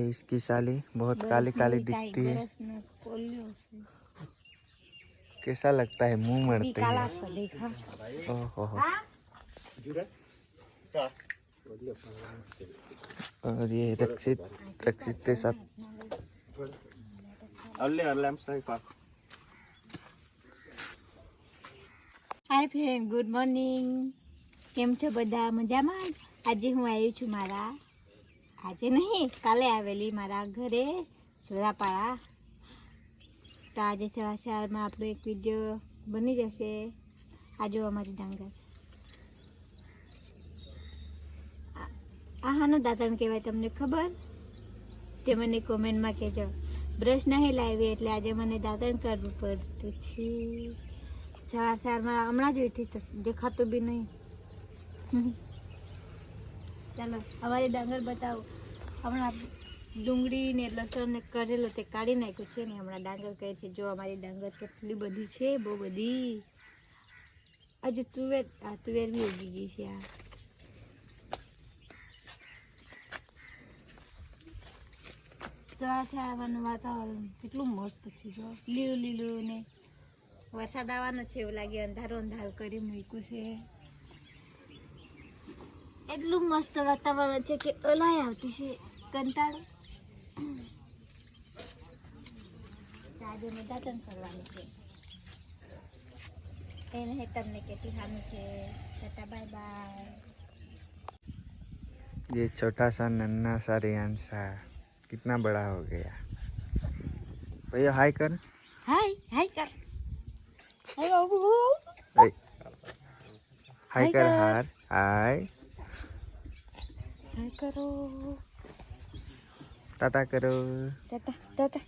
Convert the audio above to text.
इसकी साली बहुत काली काली दिखती है। कैसा लगता है मुंह मरते है। ओहो और ये रक्षित के साथ हाय फ्रेंड, गुड मॉर्निंग। केम छो बधा मजामां? आज हूँ आई छू मारा आज नहीं काले आवेली मारा घरे सोरापाड़ा। तो आज सवार सवार में आपणो एक विडियो बनी जशे। आज अमारी डांगर आहानो दातण कहेवाय तमने खबर? ते मने कमेंट में कहेजो। ब्रश नहीं लावी एटले आज मने दातण करवू पड़तुं छे। सवार सवार में हमणां ज उठी तो देखातो भी नहीं। चलो हमारे डांगर बताओ। हमणां डूंगળી ने लसण ने करेलो ते काढी नाख्यो छे ने हमणां डांगर कहे छे जो हमारी डांगर કેટલી બધી છે, બહુ બધી। आज तुवेर भी उगी गई છે। आ સવાર સવારનું વાતાવરણ કેટલું મસ્ત છે, જો લીલું લીલું ને વરસાદ આવવાનો છે એવું લાગે। અંધારું અંધારું કરી મૂક્યું છે। એટલું મસ્ત વાતાવરણ છે કે ઓલાય આવતી છે કંટાળો। આજે મેં દાતણ કરવાનું છે એને તમને કહેવાનું છે। Tata bye bye. ये छोटा सा नन्हा सा रियांशा कितना बड़ा हो गया। भैया हाय कर। हाय हाय कर। हाय बाबू। हाय कर हार हाय हाय करो। टाटा करो। टाटा टाटा।